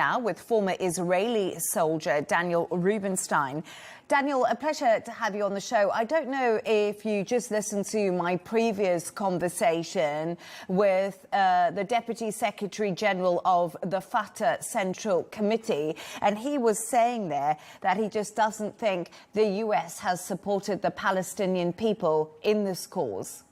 Now with former Israeli soldier Daniel Rubenstein. Daniel, a pleasure to have you on the show. I don't know if you just listened to my previous conversation with the Deputy Secretary General of the Fatah Central Committee, and he was saying there that he just doesn't think the US has supported the Palestinian people in this cause.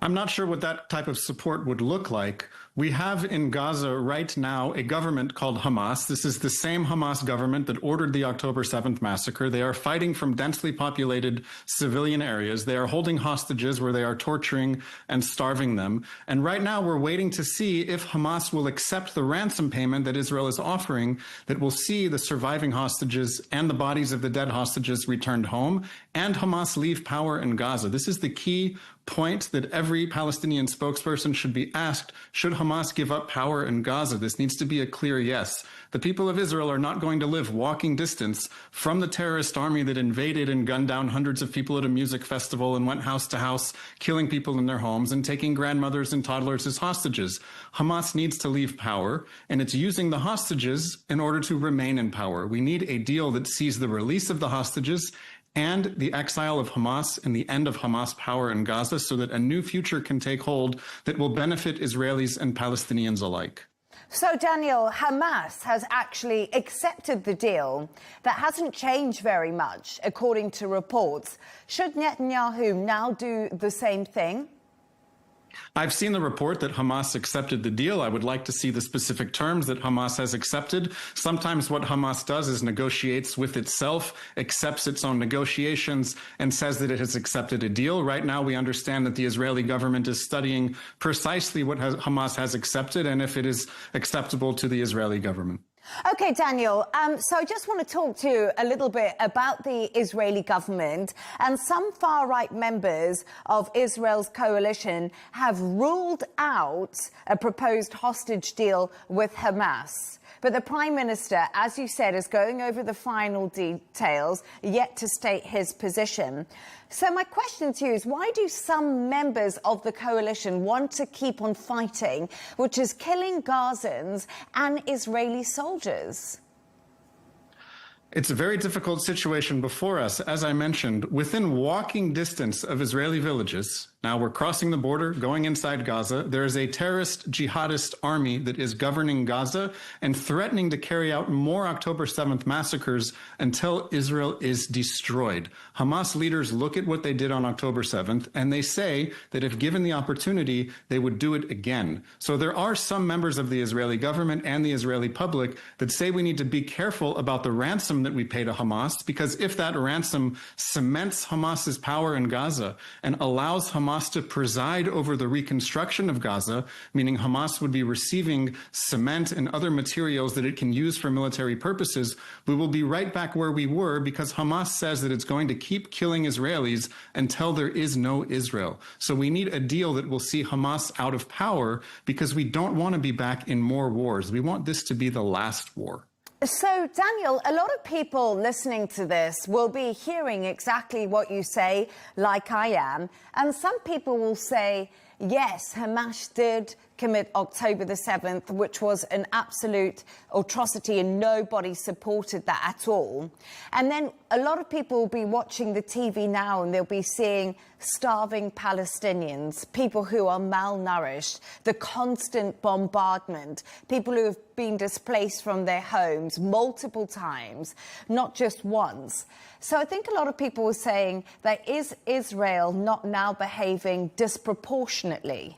I'm not sure what that type of support would look like. We have in Gaza right now a government called Hamas. This is the same Hamas government that ordered the October 7th massacre. They are fighting from densely populated civilian areas. They are holding hostages where they are torturing and starving them. And right now we're waiting to see if Hamas will accept the ransom payment that Israel is offering that will see the surviving hostages and the bodies of the dead hostages returned home and Hamas leave power in Gaza. This is the key point that every Palestinian spokesperson should be asked. Should Hamas give up power in Gaza? This needs to be a clear yes. The people of Israel are not going to live walking distance from the terrorist army that invaded and gunned down hundreds of people at a music festival and went house to house, killing people in their homes and taking grandmothers and toddlers as hostages. Hamas needs to leave power, and it's using the hostages in order to remain in power. We need a deal that sees the release of the hostages and the exile of Hamas and the end of Hamas power in Gaza so that a new future can take hold that will benefit Israelis and Palestinians alike. So, Daniel, Hamas has actually accepted the deal. That hasn't changed very much, according to reports. Should Netanyahu now do the same thing? I've seen the report that Hamas accepted the deal. I would like to see the specific terms that Hamas has accepted. Sometimes what Hamas does is negotiates with itself, accepts its own negotiations, and says that it has accepted a deal. Right now, we understand that the Israeli government is studying precisely what Hamas has accepted and if it is acceptable to the Israeli government. OK, Daniel, so I just want to talk to you a little bit about the Israeli government. And some far-right members of Israel's coalition have ruled out a proposed hostage deal with Hamas. But the Prime Minister, as you said, is going over the final details, yet to state his position. So my question to you is, why do some members of the coalition want to keep on fighting, which is killing Gazans and Israeli soldiers? It's a very difficult situation before us. As I mentioned, within walking distance of Israeli villages, now we're crossing the border, going inside Gaza, there is a terrorist jihadist army that is governing Gaza and threatening to carry out more October 7th massacres until Israel is destroyed. Hamas leaders look at what they did on October 7th and they say that if given the opportunity, they would do it again. So there are some members of the Israeli government and the Israeli public that say we need to be careful about the ransom that we pay to Hamas, because if that ransom cements Hamas's power in Gaza and allows Hamas to preside over the reconstruction of Gaza, meaning Hamas would be receiving cement and other materials that it can use for military purposes, we will be right back where we were, because Hamas says that it's going to keep killing Israelis until there is no Israel. So we need a deal that will see Hamas out of power, because we don't want to be back in more wars. We want this to be the last war. So, Daniel, a lot of people listening to this will be hearing exactly what you say, like I am. And some people will say, yes, Hamas did commit October the 7th, which was an absolute atrocity and nobody supported that at all. And then a lot of people will be watching the TV now and they'll be seeing starving Palestinians, people who are malnourished, the constant bombardment, people who have been displaced from their homes multiple times, not just once. So I think a lot of people are saying that is Israel not now behaving disproportionately?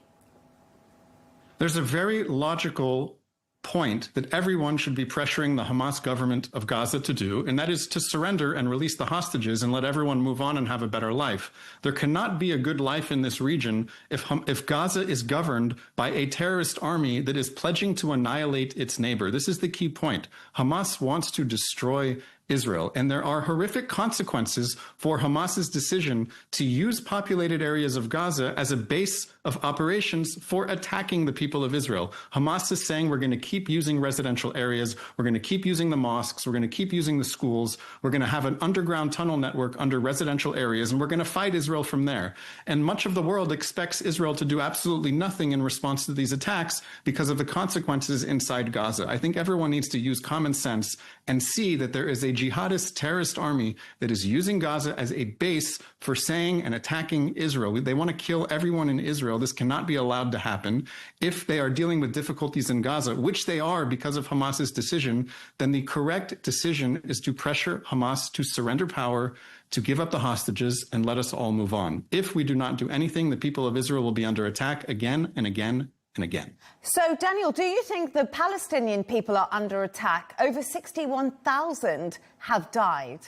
There's a very logical point that everyone should be pressuring the Hamas government of Gaza to do, and that is to surrender and release the hostages and let everyone move on and have a better life. There cannot be a good life in this region if Gaza is governed by a terrorist army that is pledging to annihilate its neighbor. This is the key point. Hamas wants to destroy Israel. And there are horrific consequences for Hamas's decision to use populated areas of Gaza as a base of operations for attacking the people of Israel. Hamas is saying we're going to keep using residential areas, we're going to keep using the mosques, we're going to keep using the schools, we're going to have an underground tunnel network under residential areas, and we're going to fight Israel from there. And much of the world expects Israel to do absolutely nothing in response to these attacks because of the consequences inside Gaza. I think everyone needs to use common sense and see that there is a jihadist terrorist army that is using Gaza as a base for saying and attacking Israel. They want to kill everyone in Israel. This cannot be allowed to happen. If they are dealing with difficulties in Gaza, which they are because of Hamas's decision, then the correct decision is to pressure Hamas to surrender power, to give up the hostages, and let us all move on. If we do not do anything, the people of Israel will be under attack again and again and again. So, Daniel, do you think the Palestinian people are under attack? Over 61,000 have died.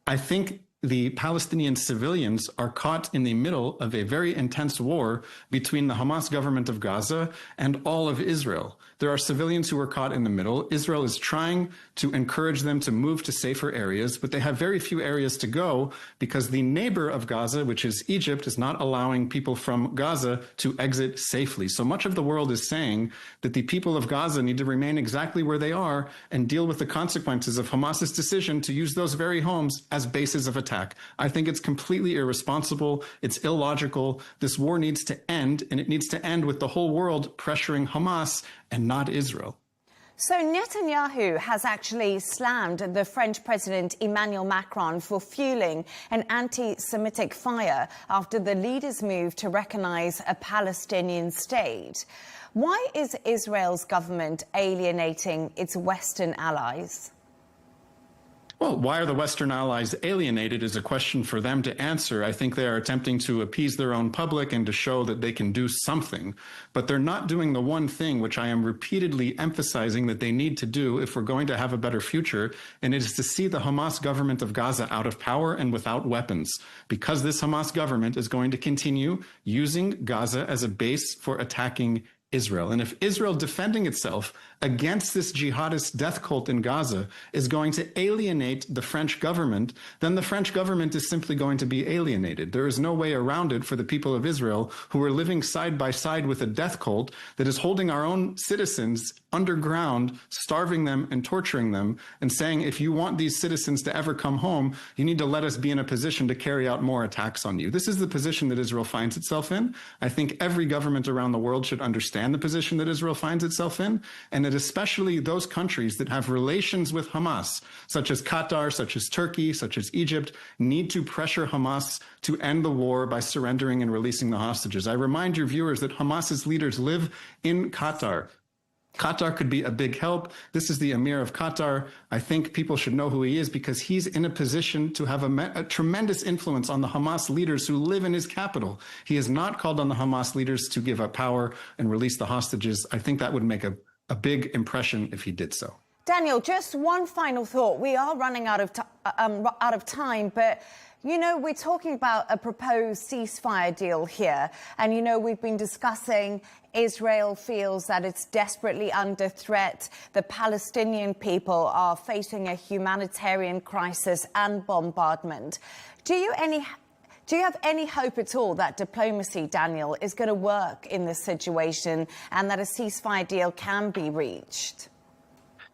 I think the Palestinian civilians are caught in the middle of a very intense war between the Hamas government of Gaza and all of Israel. There are civilians who are caught in the middle. Israel is trying to encourage them to move to safer areas, but they have very few areas to go because the neighbor of Gaza, which is Egypt, is not allowing people from Gaza to exit safely. So much of the world is saying that the people of Gaza need to remain exactly where they are and deal with the consequences of Hamas's decision to use those very homes as bases of attack. I think it's completely irresponsible. It's illogical. This war needs to end, and it needs to end with the whole world pressuring Hamas and not Israel. So Netanyahu has actually slammed the French President Emmanuel Macron for fueling an anti-Semitic fire after the leader's move to recognize a Palestinian state. Why is Israel's government alienating its Western allies? Well, why are the Western allies alienated is a question for them to answer. I think they are attempting to appease their own public and to show that they can do something. But they're not doing the one thing which I am repeatedly emphasizing that they need to do if we're going to have a better future, and it is to see the Hamas government of Gaza out of power and without weapons, because this Hamas government is going to continue using Gaza as a base for attacking Israel. And if Israel defending itself against this jihadist death cult in Gaza is going to alienate the French government, then the French government is simply going to be alienated. There is no way around it for the people of Israel who are living side by side with a death cult that is holding our own citizens underground, starving them and torturing them, and saying, if you want these citizens to ever come home, you need to let us be in a position to carry out more attacks on you. This is the position that Israel finds itself in. I think every government around the world should understand the position that Israel finds itself in, and that especially those countries that have relations with Hamas, such as Qatar, such as Turkey, such as Egypt, need to pressure Hamas to end the war by surrendering and releasing the hostages. I remind your viewers that Hamas's leaders live in Qatar. Qatar could be a big help. This is the Emir of Qatar. I think people should know who he is because he's in a position to have a tremendous influence on the Hamas leaders who live in his capital. He has not called on the Hamas leaders to give up power and release the hostages. I think that would make a big impression if he did so. Daniel, just one final thought. We are running out of time, but you know, we're talking about a proposed ceasefire deal here. And, you know, we've been discussing Israel feels that it's desperately under threat. The Palestinian people are facing a humanitarian crisis and bombardment. Do you have any hope at all that diplomacy, Daniel, is going to work in this situation and that a ceasefire deal can be reached?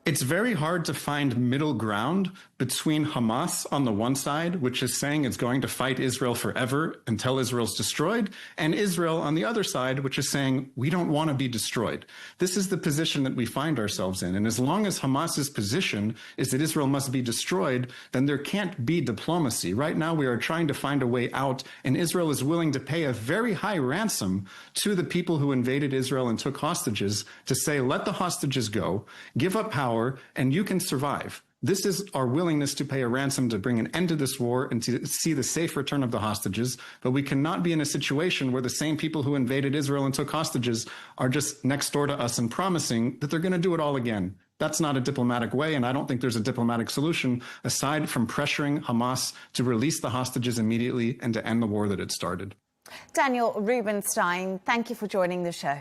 It's very hard to find middle ground between Hamas on the one side, which is saying it's going to fight Israel forever until Israel's destroyed, and Israel on the other side, which is saying we don't want to be destroyed. This is the position that we find ourselves in. And as long as Hamas's position is that Israel must be destroyed, then there can't be diplomacy. Right now, we are trying to find a way out, and Israel is willing to pay a very high ransom to the people who invaded Israel and took hostages to say, let the hostages go, give up power, and you can survive. This is our willingness to pay a ransom to bring an end to this war and to see the safe return of the hostages. But we cannot be in a situation where the same people who invaded Israel and took hostages are just next door to us and promising that they're going to do it all again. That's not a diplomatic way, and I don't think there's a diplomatic solution aside from pressuring Hamas to release the hostages immediately and to end the war that it started. Daniel Rubenstein, thank you for joining the show.